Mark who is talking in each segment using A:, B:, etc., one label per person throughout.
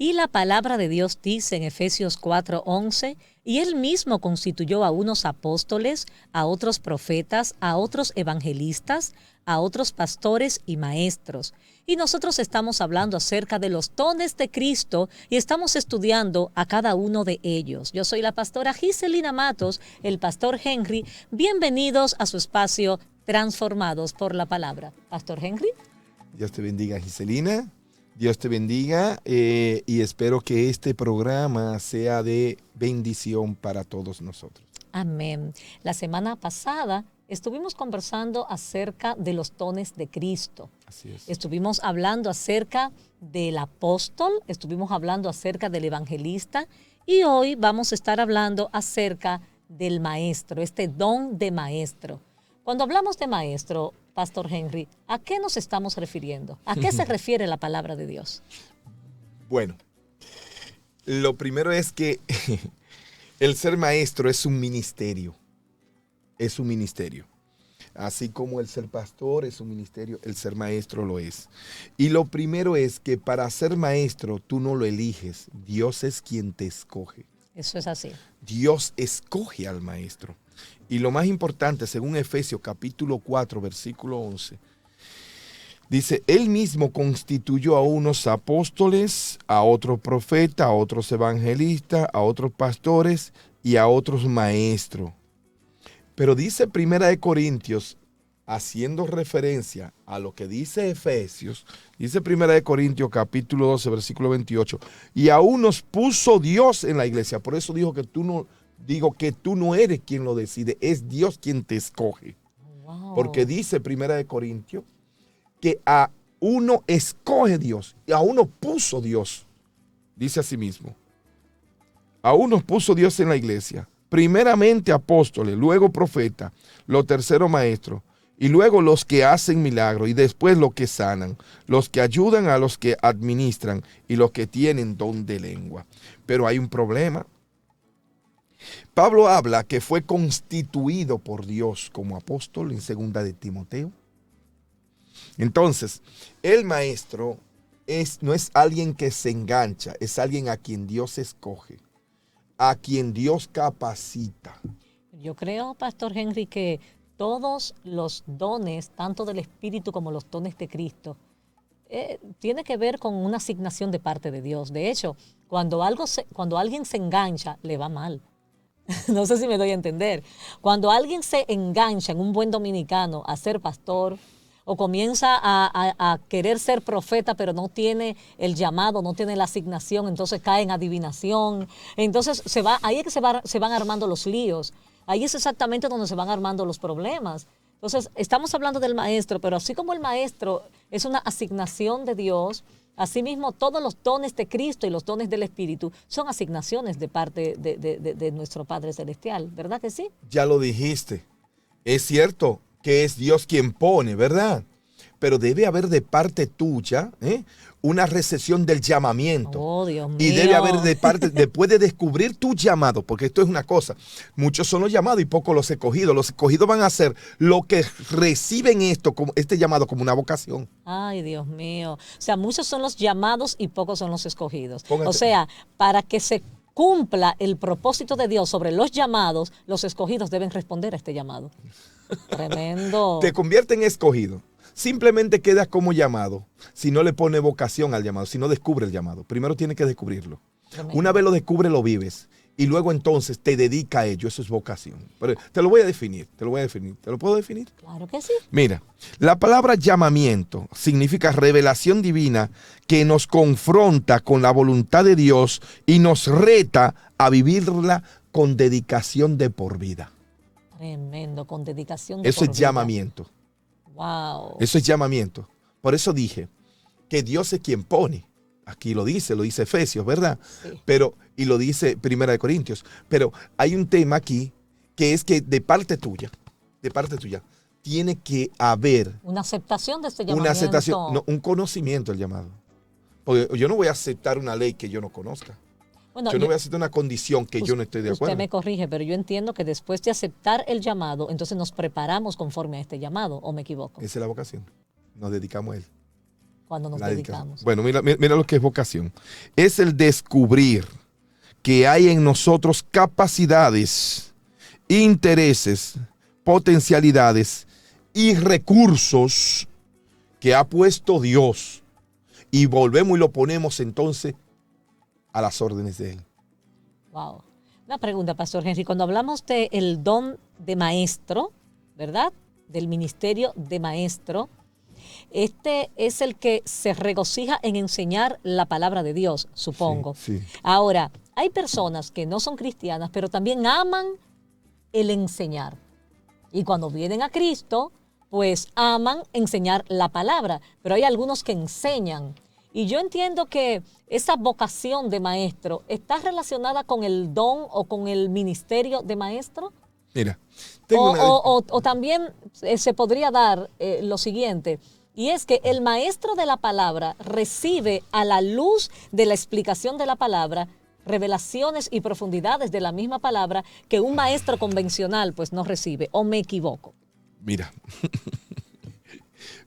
A: Y la palabra de Dios dice en Efesios 4:11, y él mismo constituyó a unos apóstoles, a otros profetas, a otros evangelistas, a otros pastores y maestros. Y nosotros estamos hablando acerca de los dones de Cristo y estamos estudiando a cada uno de ellos. Yo soy la pastora Giselina Matos, el pastor Henry. Bienvenidos a su espacio Transformados por la Palabra. Pastor Henry.
B: Dios te bendiga, Giselina. Dios te bendiga y espero que este programa sea de bendición para todos nosotros.
A: Amén. La semana pasada estuvimos conversando acerca de los dones de Cristo.
B: Así es.
A: Estuvimos hablando acerca del apóstol, estuvimos hablando acerca del evangelista y hoy vamos a estar hablando acerca del maestro, este don de maestro. Cuando hablamos de maestro, Pastor Henry, ¿a qué nos estamos refiriendo? ¿A qué se refiere la palabra de Dios?
B: Bueno, lo primero es que el ser maestro es un ministerio. Es un ministerio. Así como el ser pastor es un ministerio, el ser maestro lo es. Y lo primero es que para ser maestro tú no lo eliges. Dios es quien te escoge.
A: Eso es así.
B: Dios escoge al maestro. Y lo más importante, según Efesios capítulo 4, versículo 11, dice, él mismo constituyó a unos apóstoles, a otros profetas, a otros evangelistas, a otros pastores y a otros maestros. Pero dice Primera de Corintios, haciendo referencia a lo que dice Efesios, dice Primera de Corintios capítulo 12, versículo 28, y a unos puso Dios en la iglesia. Por eso digo que tú no eres quien lo decide, es Dios quien te escoge.
A: Wow.
B: Porque dice Primera de Corintios que a uno escoge Dios y a uno puso Dios. Dice así mismo. A uno puso Dios en la iglesia. Primeramente apóstoles, luego profetas, los terceros maestros, y luego los que hacen milagros, y después los que sanan, los que ayudan a los que administran, y los que tienen don de lengua. Pero hay un problema. Pablo habla que fue constituido por Dios como apóstol en 2 de Timoteo. Entonces, el maestro no es alguien que se engancha, es alguien a quien Dios escoge, a quien Dios capacita.
A: Yo creo, Pastor Henry, que todos los dones, tanto del Espíritu como los dones de Cristo, tiene que ver con una asignación de parte de Dios. De hecho, cuando alguien se engancha, le va mal. No sé si me doy a entender. Cuando alguien se engancha en un buen dominicano a ser pastor o comienza a querer ser profeta, pero no tiene el llamado, no tiene la asignación, entonces cae en adivinación. Entonces ahí es que se van armando los líos. Ahí es exactamente donde se van armando los problemas. Entonces, estamos hablando del maestro, pero así como el maestro es una asignación de Dios, asimismo todos los dones de Cristo y los dones del Espíritu son asignaciones de parte de nuestro Padre Celestial, ¿verdad que sí?
B: Ya lo dijiste. Es cierto que es Dios quien pone, ¿verdad? Pero debe haber de parte tuya una recepción del llamamiento.
A: Oh, Dios mío.
B: Y debe haber de parte, después de descubrir tu llamado, porque esto es una cosa. Muchos son los llamados y pocos los escogidos. Los escogidos van a hacer lo que reciben este llamado como una vocación.
A: Ay, Dios mío. O sea, muchos son los llamados y pocos son los escogidos.
B: Póngate.
A: O sea, para que se cumpla el propósito de Dios sobre los llamados, los escogidos deben responder a este llamado. Tremendo.
B: Te convierte en escogido. Simplemente quedas como llamado si no le pone vocación al llamado, si no descubre el llamado. Primero tienes que descubrirlo.
A: Tremendo.
B: Una vez lo descubre, lo vives. Y luego entonces te dedica a ello. Eso es vocación. Pero te lo voy a definir. ¿Te lo puedo definir?
A: Claro que sí.
B: Mira, la palabra llamamiento significa revelación divina que nos confronta con la voluntad de Dios y nos reta a vivirla con dedicación de por vida.
A: Tremendo, con dedicación de
B: Eso
A: por
B: es
A: vida.
B: llamamiento.
A: Wow.
B: Eso es llamamiento. Por eso dije que Dios es quien pone. Aquí lo dice Efesios, ¿verdad?
A: Sí.
B: Y lo dice Primera de Corintios. Pero hay un tema aquí que es que de parte tuya, tiene que haber
A: Una aceptación de este llamamiento.
B: una aceptación, no, un conocimiento del llamado. Porque yo no voy a aceptar una ley que yo no conozca.
A: Bueno,
B: yo no voy a aceptar una condición que yo no estoy de acuerdo.
A: Usted me corrige, pero yo entiendo que después de aceptar el llamado, entonces nos preparamos conforme a este llamado, ¿o me equivoco?
B: Esa es la vocación. Nos dedicamos a él.
A: cuando nos
B: La dedicación.
A: dedicamos.
B: Bueno, mira lo que es vocación. Es el descubrir que hay en nosotros capacidades, intereses, potencialidades y recursos que ha puesto Dios. Y volvemos y lo ponemos entonces a las órdenes de Él.
A: Wow. Una pregunta, Pastor Henry. Cuando hablamos del don de maestro, ¿verdad? Del ministerio de maestro, este es el que se regocija en enseñar la palabra de Dios, supongo.
B: Sí, sí.
A: Ahora, hay personas que no son cristianas, pero también aman el enseñar. Y cuando vienen a Cristo, pues aman enseñar la palabra. Pero hay algunos que enseñan. Y yo entiendo que esa vocación de maestro está relacionada con el don o con el ministerio de maestro.
B: Mira,
A: O también se podría dar lo siguiente, y es que el maestro de la palabra recibe a la luz de la explicación de la palabra revelaciones y profundidades de la misma palabra que un maestro convencional pues no recibe, ¿o me equivoco?
B: Mira,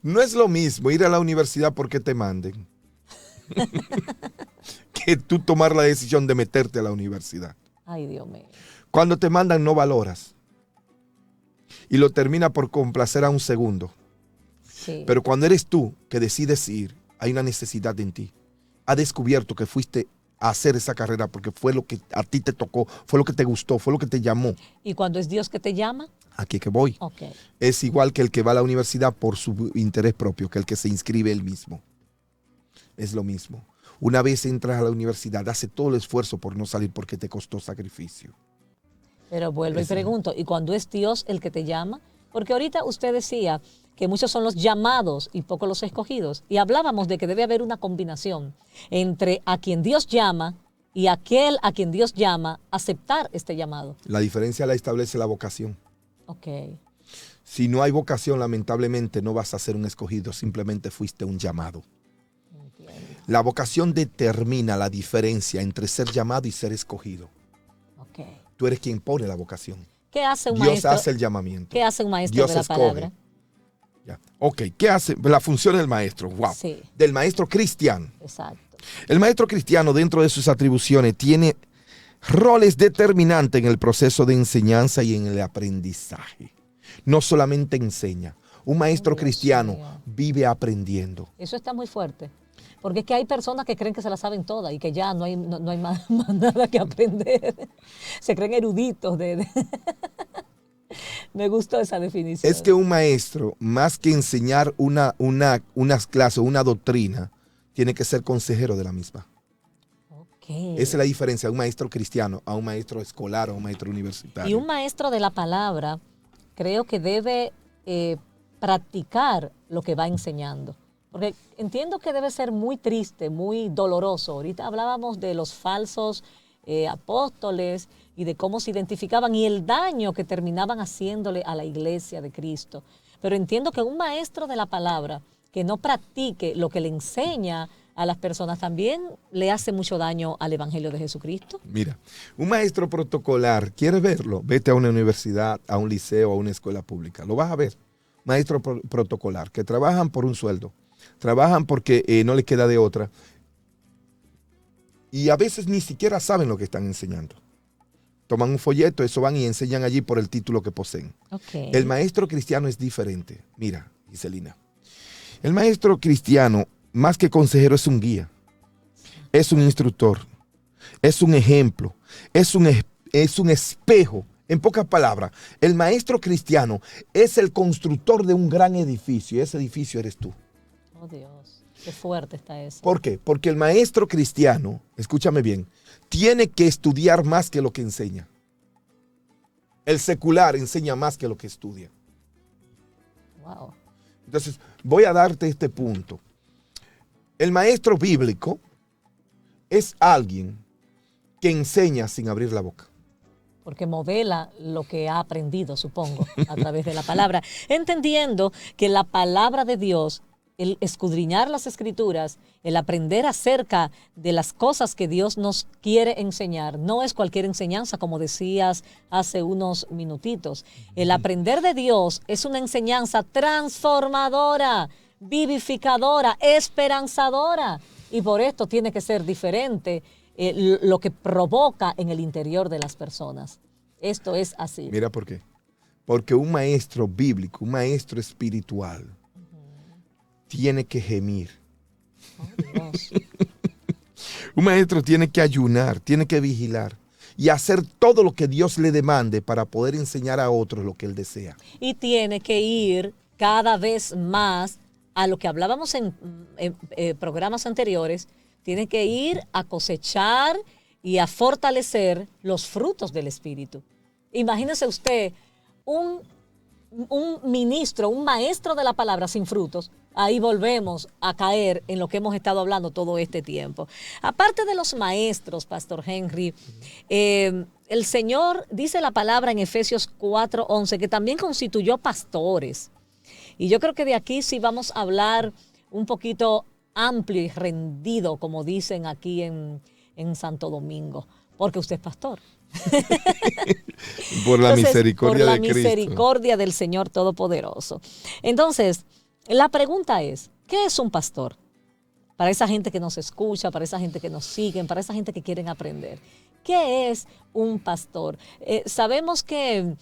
B: no es lo mismo ir a la universidad porque te manden que tú tomar la decisión de meterte a la universidad.
A: Ay, Dios mío.
B: Cuando te mandan no valoras y lo termina por complacer a un segundo.
A: Sí.
B: Pero cuando eres tú que decides ir, hay una necesidad en ti. Has descubierto que fuiste a hacer esa carrera porque fue lo que a ti te tocó, fue lo que te gustó, fue lo que te llamó.
A: ¿Y cuando es Dios que te llama?
B: Aquí que voy.
A: Okay.
B: Es igual que el que va a la universidad por su interés propio, que el que se inscribe él mismo. Es lo mismo. Una vez entras a la universidad, hace todo el esfuerzo por no salir porque te costó sacrificio.
A: Pero vuelvo y pregunto, ¿y cuando es Dios el que te llama? Porque ahorita usted decía que muchos son los llamados y pocos los escogidos. Y hablábamos de que debe haber una combinación entre a quien Dios llama y aquel a quien Dios llama aceptar este llamado.
B: La diferencia la establece la vocación.
A: Ok.
B: Si no hay vocación, lamentablemente no vas a ser un escogido, simplemente fuiste un llamado.
A: Entiendo.
B: La vocación determina la diferencia entre ser llamado y ser escogido.
A: Ok.
B: Tú eres quien pone la vocación.
A: ¿Qué hace un
B: Dios
A: maestro?
B: hace el llamamiento.
A: ¿Qué hace un maestro
B: Dios
A: de la
B: escoge.
A: palabra?
B: Ya. Ok, ¿qué hace? La función del maestro. Wow.
A: Sí.
B: Del maestro cristiano.
A: Exacto.
B: El maestro cristiano, dentro de sus atribuciones, tiene roles determinantes en el proceso de enseñanza y en el aprendizaje. No solamente enseña. Un maestro
A: Dios
B: cristiano
A: mío.
B: vive aprendiendo.
A: Eso está muy fuerte. Porque es que hay personas que creen que se la saben todas y que ya no hay más nada que aprender. Se creen eruditos. Me gustó esa definición.
B: Es que un maestro, más que enseñar unas clases, una doctrina, tiene que ser consejero de la misma.
A: Okay.
B: Esa es la diferencia de un maestro cristiano a un maestro escolar o un maestro universitario.
A: Y un maestro de la palabra creo que debe practicar lo que va enseñando. Porque entiendo que debe ser muy triste, muy doloroso. Ahorita hablábamos de los falsos apóstoles y de cómo se identificaban y el daño que terminaban haciéndole a la iglesia de Cristo. Pero entiendo que un maestro de la palabra que no practique lo que le enseña a las personas también le hace mucho daño al Evangelio de Jesucristo.
B: Mira, un maestro protocolar, ¿quieres verlo? Vete a una universidad, a un liceo, a una escuela pública. Lo vas a ver. Maestro protocolar, que trabajan por un sueldo. Trabajan porque no les queda de otra. Y a veces ni siquiera saben lo que están enseñando. Toman un folleto, eso van y enseñan allí por el título que poseen.
A: Okay.
B: El maestro cristiano es diferente. Mira, Giselina. El maestro cristiano, más que consejero, es un guía. Es un instructor. Es un ejemplo. Es un espejo. En pocas palabras, el maestro cristiano es el constructor de un gran edificio. Y ese edificio eres tú.
A: Oh, Dios. Qué fuerte está eso.
B: ¿Por qué? Porque el maestro cristiano, escúchame bien, tiene que estudiar más que lo que enseña. El secular enseña más que lo que estudia.
A: Wow.
B: Entonces, voy a darte este punto. El maestro bíblico es alguien que enseña sin abrir la boca.
A: Porque modela lo que ha aprendido, supongo, a través de la palabra. Entendiendo que la palabra de Dios, el escudriñar las escrituras, el aprender acerca de las cosas que Dios nos quiere enseñar, no es cualquier enseñanza, como decías hace unos minutitos. El aprender de Dios es una enseñanza transformadora, vivificadora, esperanzadora. Y por esto tiene que ser diferente lo que provoca en el interior de las personas. Esto es así.
B: Mira por qué. Porque un maestro bíblico, un maestro espiritual, tiene que gemir.
A: Oh, Dios.
B: Un maestro tiene que ayunar, tiene que vigilar y hacer todo lo que Dios le demande para poder enseñar a otros lo que Él desea.
A: Y tiene que ir cada vez más a lo que hablábamos en programas anteriores, tiene que ir a cosechar y a fortalecer los frutos del Espíritu. Imagínese usted un ministro, un maestro de la palabra sin frutos. Ahí volvemos a caer en lo que hemos estado hablando todo este tiempo. Aparte de los maestros, Pastor Henry, el Señor dice la palabra en Efesios 4:11 que también constituyó pastores. Y yo creo que de aquí sí vamos a hablar un poquito amplio y rendido, como dicen aquí en Santo Domingo, porque usted es pastor.
B: Por la misericordia de Cristo.
A: Por la misericordia del Señor Todopoderoso. Entonces, la pregunta es, ¿qué es un pastor? Para esa gente que nos escucha, para esa gente que nos sigue, para esa gente que quieren aprender. ¿Qué es un pastor? Sabemos que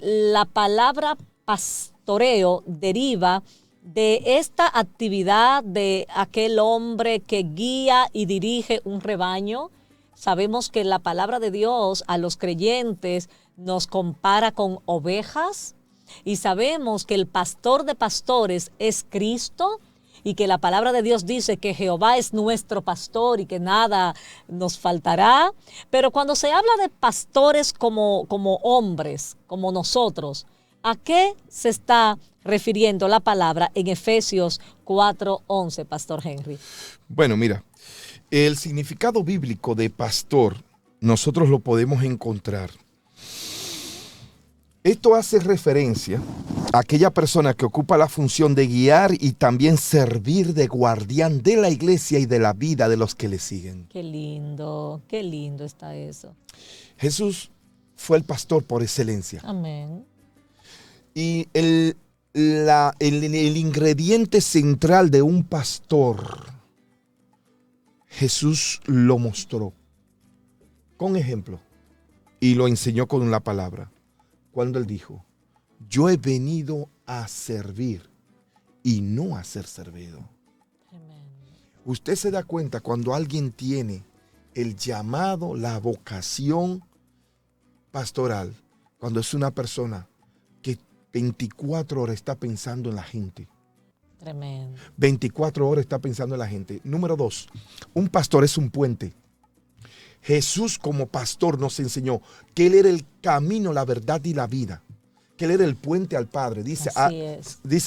A: la palabra pastoreo deriva de esta actividad de aquel hombre que guía y dirige un rebaño. Sabemos que la palabra de Dios a los creyentes nos compara con ovejas. Y sabemos que el pastor de pastores es Cristo y que la palabra de Dios dice que Jehová es nuestro pastor y que nada nos faltará. Pero cuando se habla de pastores como hombres, como nosotros, ¿a qué se está refiriendo la palabra en Efesios 4:11, Pastor Henry?
B: Bueno, mira, el significado bíblico de pastor nosotros lo podemos encontrar. Esto hace referencia a aquella persona que ocupa la función de guiar y también servir de guardián de la iglesia y de la vida de los que le siguen.
A: Qué lindo está eso.
B: Jesús fue el pastor por excelencia.
A: Amén.
B: Y el ingrediente central de un pastor, Jesús lo mostró con ejemplo y lo enseñó con la palabra. Cuando Él dijo, yo he venido a servir y no a ser servido.
A: Tremendo.
B: Usted se da cuenta cuando alguien tiene el llamado, la vocación pastoral, cuando es una persona que 24 horas está pensando en la gente.
A: Tremendo.
B: 24 horas está pensando en la gente. Número 2, un pastor es un puente. Jesús como pastor nos enseñó que Él era el camino, la verdad y la vida. Que Él era el puente al Padre. Dice,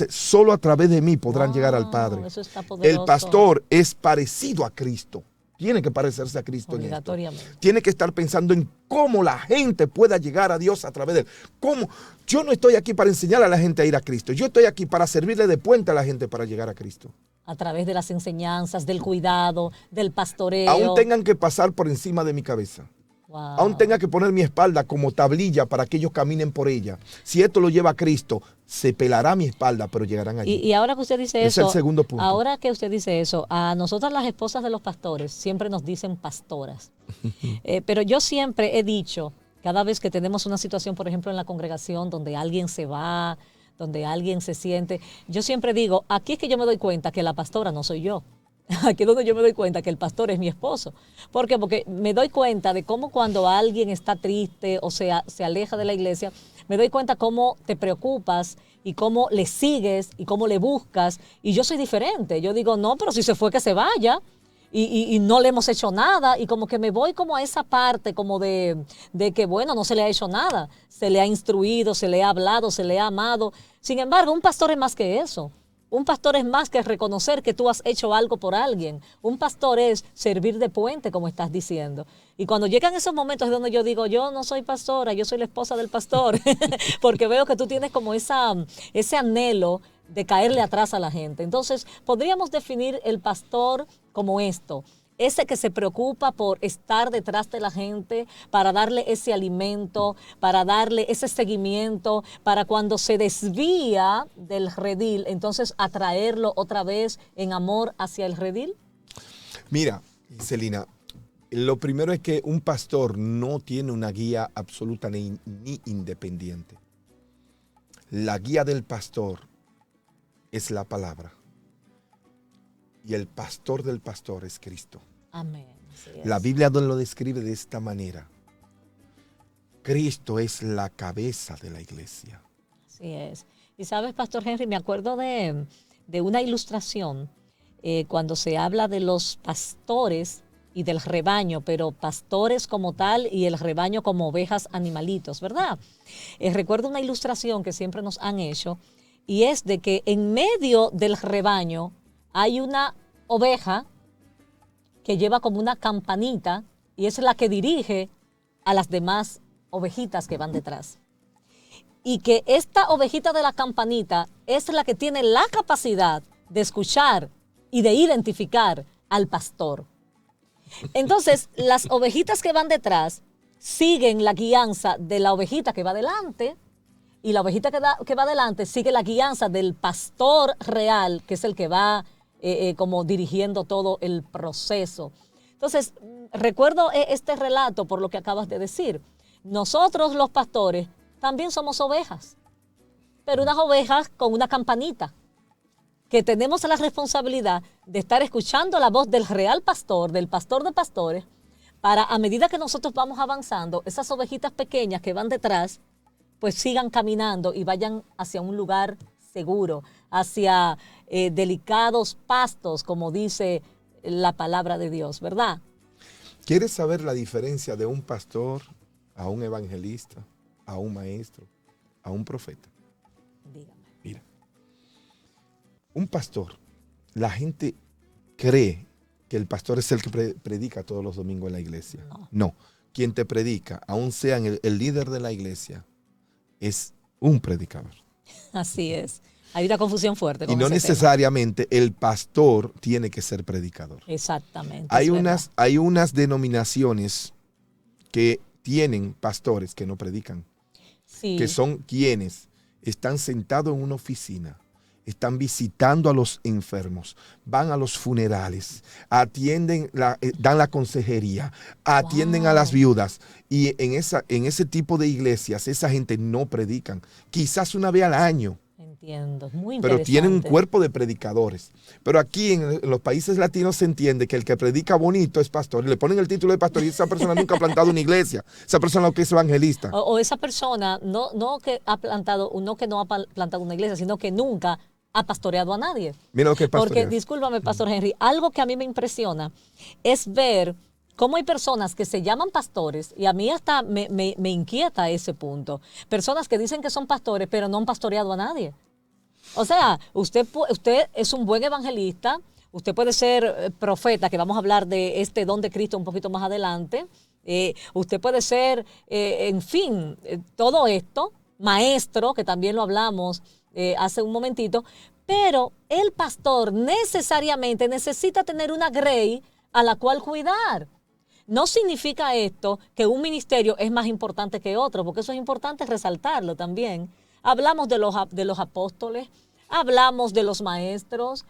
B: solo a través de mí podrán llegar al Padre.
A: Eso está poderoso.
B: El pastor es parecido a Cristo. Tiene que parecerse a Cristo en esto. Tiene que estar pensando en cómo la gente pueda llegar a Dios a través de Él. ¿Cómo? Yo no estoy aquí para enseñar a la gente a ir a Cristo. Yo estoy aquí para servirle de puente a la gente para llegar a Cristo.
A: A través de las enseñanzas, del cuidado, del pastoreo.
B: Aún tengan que pasar por encima de mi cabeza.
A: Wow.
B: Aún tenga que poner mi espalda como tablilla para que ellos caminen por ella. Si esto lo lleva a Cristo, se pelará mi espalda, pero llegarán allí.
A: Y ahora que usted dice
B: eso, es el segundo punto.
A: Ahora que usted dice eso, a nosotras las esposas de los pastores siempre nos dicen pastoras. Pero yo siempre he dicho, cada vez que tenemos una situación, por ejemplo, en la congregación donde alguien se va, donde alguien se siente, yo siempre digo, aquí es que yo me doy cuenta que la pastora no soy yo. Aquí es donde yo me doy cuenta que el pastor es mi esposo. ¿Por qué? Porque me doy cuenta de cómo cuando alguien está triste o se aleja de la iglesia, me doy cuenta cómo te preocupas y cómo le sigues y cómo le buscas. Y yo soy diferente. Yo digo, no, pero si se fue, que se vaya. Y no le hemos hecho nada. Y como que me voy como a esa parte como de que, bueno, no se le ha hecho nada. Se le ha instruido, se le ha hablado, se le ha amado. Sin embargo, un pastor es más que eso. Un pastor es más que reconocer que tú has hecho algo por alguien. Un pastor es servir de puente, como estás diciendo. Y cuando llegan esos momentos donde yo digo, yo no soy pastora, yo soy la esposa del pastor, porque veo que tú tienes como ese anhelo de caerle atrás a la gente. Entonces, podríamos definir el pastor como esto. ese que se preocupa por estar detrás de la gente, para darle ese alimento, para darle ese seguimiento, para cuando se desvía del redil, entonces atraerlo otra vez en amor hacia el redil?
B: Mira, Celina, lo primero es que un pastor no tiene una guía absoluta ni independiente. La guía del pastor es la palabra. Y el pastor del pastor es Cristo.
A: Amén.
B: La Biblia lo describe de esta manera. Cristo es la cabeza de la iglesia.
A: Así es. Y sabes, Pastor Henry, me acuerdo de una ilustración cuando se habla de los pastores y del rebaño, pero pastores como tal y el rebaño como ovejas, animalitos, ¿verdad? Recuerdo una ilustración que siempre nos han hecho y es de que en medio del rebaño hay una oveja que lleva como una campanita y es la que dirige a las demás ovejitas que van detrás. Y que esta ovejita de la campanita es la que tiene la capacidad de escuchar y de identificar al pastor. Entonces, las ovejitas que van detrás siguen la guianza de la ovejita que va delante y la ovejita que va adelante sigue la guianza del pastor real, que es el que va como dirigiendo todo el proceso. Entonces, recuerdo este relato por lo que acabas de decir. Nosotros los pastores también somos ovejas, pero unas ovejas con una campanita, que tenemos la responsabilidad de estar escuchando la voz del real pastor, del pastor de pastores, para a medida que nosotros vamos avanzando, esas ovejitas pequeñas que van detrás, pues sigan caminando y vayan hacia un lugar seguro, hacia delicados pastos, como dice la palabra de Dios, ¿verdad?
B: ¿Quieres saber la diferencia de un pastor a un evangelista, a un maestro, a un profeta?
A: Dígame.
B: Mira, un pastor, la gente cree que el pastor es el que predica todos los domingos en la iglesia. No, quien te predica, aun sea el líder de la iglesia, es un predicador.
A: Así es. Hay una confusión fuerte con
B: y no
A: ese
B: necesariamente el pastor tiene que ser predicador.
A: Exactamente.
B: Hay unas denominaciones que tienen pastores que no predican,
A: sí,
B: que son quienes están sentados en una oficina, están visitando a los enfermos, van a los funerales, atienden, dan la consejería, atienden a las viudas. Y en ese tipo de iglesias, esa gente no predican. Quizás una vez al año.
A: Entiendo, muy interesante.
B: Pero tienen un cuerpo de predicadores. Pero aquí en los países latinos se entiende que el que predica bonito es pastor. Y le ponen el título de pastor y esa persona nunca ha plantado una iglesia. Esa persona lo que es evangelista.
A: O esa persona no que no ha plantado una iglesia, sino que nunca ha pastoreado a nadie.
B: Mira lo que es pastorear.
A: Porque, discúlpame, Pastor Henry, algo que a mí me impresiona es ver cómo hay personas que se llaman pastores, y a mí hasta me inquieta ese punto. Personas que dicen que son pastores, pero no han pastoreado a nadie. O sea, usted es un buen evangelista, usted puede ser profeta, que vamos a hablar de este don de Cristo un poquito más adelante. Usted puede ser, en fin, todo esto, maestro, que también lo hablamos hace un momentito, pero el pastor necesariamente necesita tener una grey a la cual cuidar. No significa esto que un ministerio es más importante que otro, porque eso es importante resaltarlo también. Hablamos de los apóstoles, hablamos de los maestros,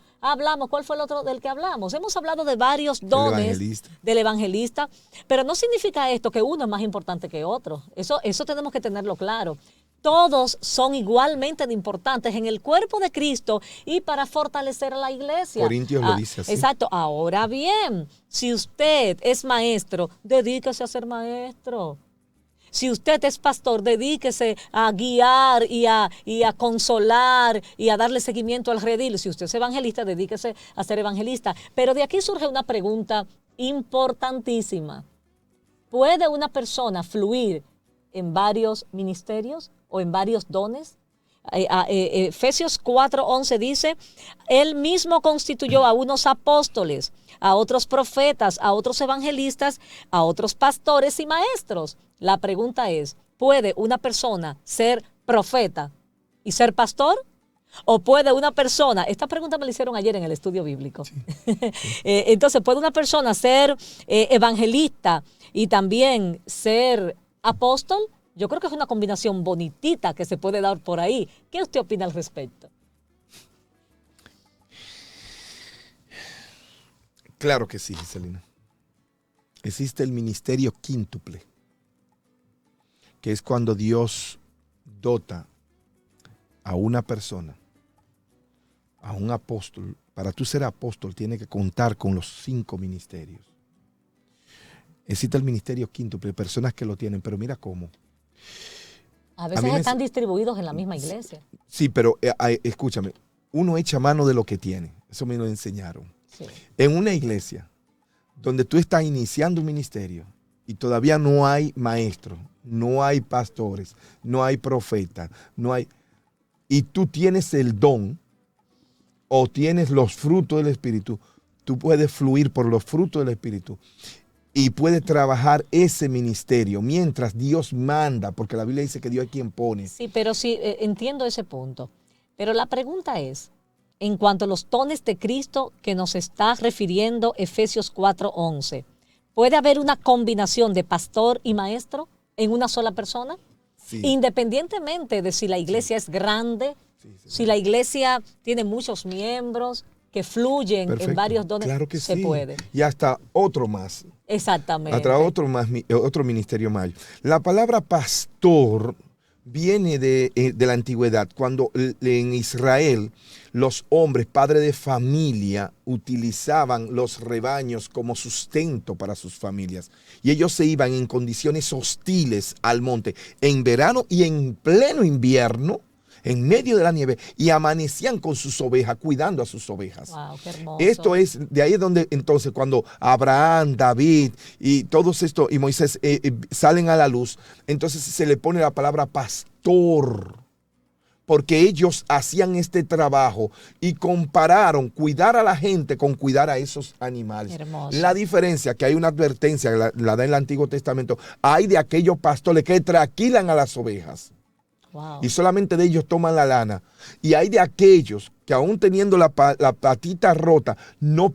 A: ¿cuál fue el otro del que hablamos? Hemos hablado de varios dones del evangelista, pero no significa esto que uno es más importante que otro. Eso tenemos que tenerlo claro. Todos son igualmente importantes en el cuerpo de Cristo y para fortalecer a la iglesia.
B: Corintios lo dice así.
A: Exacto. Ahora bien, si usted es maestro, dedíquese a ser maestro. Si usted es pastor, dedíquese a guiar y a consolar y a darle seguimiento al redil. Si usted es evangelista, dedíquese a ser evangelista. Pero de aquí surge una pregunta importantísima. ¿Puede una persona fluir en varios ministerios o en varios dones? Efesios 4:11 dice, Él mismo constituyó a unos apóstoles, a otros profetas, a otros evangelistas, a otros pastores y maestros. La pregunta es, ¿puede una persona ser profeta y ser pastor? O puede una persona, esta pregunta me la hicieron ayer en el estudio bíblico. Sí. Entonces, ¿puede una persona ser evangelista y también ser apóstol? Yo creo que es una combinación bonitita que se puede dar por ahí. ¿Qué usted opina al respecto?
B: Claro que sí, Giselina. Existe el ministerio quíntuple, que es cuando Dios dota a una persona, a un apóstol. Para tú ser apóstol tiene que contar con los 5 ministerios. Existe el ministerio quíntuple, personas que lo tienen, pero mira cómo.
A: A veces están distribuidos en la misma iglesia.
B: Sí, pero escúchame, uno echa mano de lo que tiene. Eso me lo enseñaron. Sí. En una iglesia donde tú estás iniciando un ministerio y todavía no hay maestros, no hay pastores, no hay profetas, no hay... y tú tienes el don o tienes los frutos del Espíritu, tú puedes fluir por los frutos del Espíritu y puedes trabajar ese ministerio mientras Dios manda, porque la Biblia dice que Dios es quien pone.
A: Sí, pero sí, entiendo ese punto. Pero la pregunta es, en cuanto a los dones de Cristo que nos está refiriendo Efesios 4:11, ¿puede haber una combinación de pastor y maestro en una sola persona? Sí. Independientemente de si la iglesia es grande, si la iglesia tiene muchos miembros que fluyen en varios dones,
B: claro que
A: se puede.
B: Y hasta otro más.
A: Exactamente.
B: Hasta otro ministerio más. La palabra pastor viene de la antigüedad, cuando en Israel los hombres, padres de familia, utilizaban los rebaños como sustento para sus familias. Y ellos se iban en condiciones hostiles al monte, en verano y en pleno invierno, en medio de la nieve, y amanecían con sus ovejas, cuidando a sus ovejas.
A: Wow, qué hermoso.
B: Esto es, de ahí es donde entonces cuando Abraham, David y todos estos, y Moisés salen a la luz, entonces se le pone la palabra pastor, porque ellos hacían este trabajo y compararon cuidar a la gente con cuidar a esos animales.
A: Hermoso.
B: La diferencia, que hay una advertencia, la da en el Antiguo Testamento, hay de aquellos pastores que tranquilan a las ovejas. Wow. Y solamente de ellos toman la lana. Y hay de aquellos que aún teniendo la patita rota, no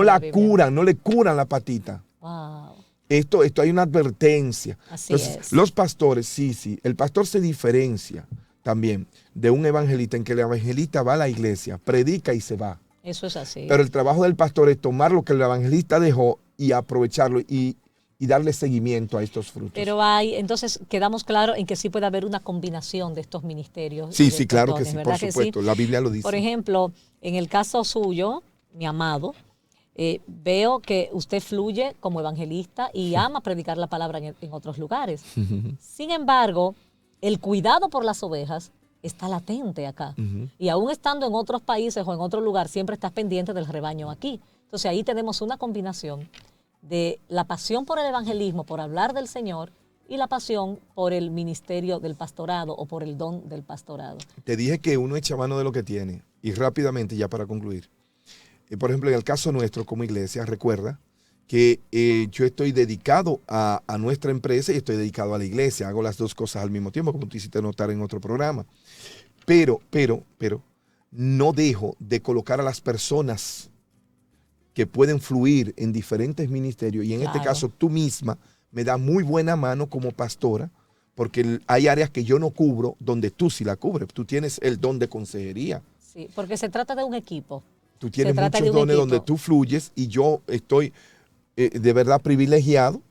B: le curan la patita.
A: Wow.
B: Esto hay una advertencia.
A: Así
B: Entonces,
A: es.
B: Los pastores, sí. El pastor se diferencia también de un evangelista, en que el evangelista va a la iglesia, predica y se va.
A: Eso es así.
B: Pero el trabajo del pastor es tomar lo que el evangelista dejó y aprovecharlo y darle seguimiento a estos frutos.
A: Pero entonces quedamos claros en que sí puede haber una combinación de estos ministerios.
B: Sí, claro que sí, por supuesto.
A: Sí?
B: La Biblia lo dice.
A: Por ejemplo, en el caso suyo, mi amado, veo que usted fluye como evangelista y ama predicar la palabra en otros lugares. Sin embargo, el cuidado por las ovejas está latente acá. Y aún estando en otros países o en otro lugar, siempre estás pendiente del rebaño aquí. Entonces ahí tenemos una combinación de la pasión por el evangelismo, por hablar del Señor, y la pasión por el ministerio del pastorado o por el don del pastorado.
B: Te dije que uno echa mano de lo que tiene. Y rápidamente, ya para concluir. Por ejemplo, en el caso nuestro como iglesia, recuerda que yo estoy dedicado a nuestra empresa y estoy dedicado a la iglesia. Hago las dos cosas al mismo tiempo, como tú hiciste notar en otro programa. Pero, no dejo de colocar a las personas que pueden fluir en diferentes ministerios, y en este caso tú misma me das muy buena mano como pastora, porque hay áreas que yo no cubro donde tú sí la cubres. Tú tienes el don de consejería.
A: Sí, porque se trata de un equipo.
B: Tú tienes muchos dones donde tú fluyes, y yo estoy de verdad privilegiado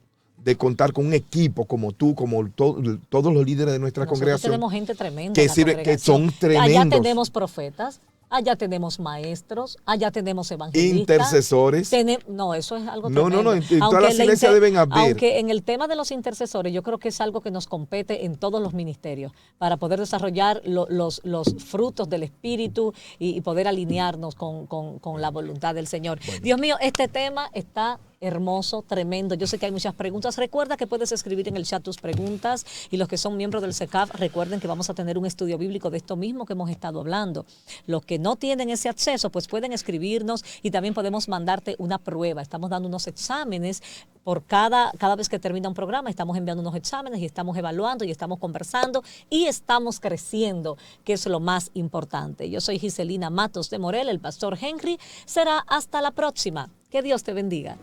B: de contar con un equipo como tú, como todos los líderes de nuestra congregación.
A: Tenemos gente tremenda
B: que son tremendos.
A: Allá tenemos profetas, allá tenemos maestros, allá tenemos evangelistas.
B: Intercesores.
A: No, eso es algo tremendo.
B: No, en todas las iglesias deben haber.
A: Aunque en el tema de los intercesores, yo creo que es algo que nos compete en todos los ministerios para poder desarrollar los frutos del Espíritu y poder alinearnos con la voluntad del Señor. Bueno. Dios mío, este tema está hermoso, tremendo. Yo sé que hay muchas preguntas. Recuerda que puedes escribir en el chat tus preguntas, y los que son miembros del CECAF, recuerden que vamos a tener un estudio bíblico de esto mismo que hemos estado hablando. Los que no tienen ese acceso, pues pueden escribirnos, y también podemos mandarte una prueba. Estamos dando unos exámenes por cada vez que termina un programa, estamos enviando unos exámenes y estamos evaluando y estamos conversando y estamos creciendo, que es lo más importante. Yo soy Giselina Matos de Morel, el pastor Henry. Será hasta la próxima. Que Dios te bendiga.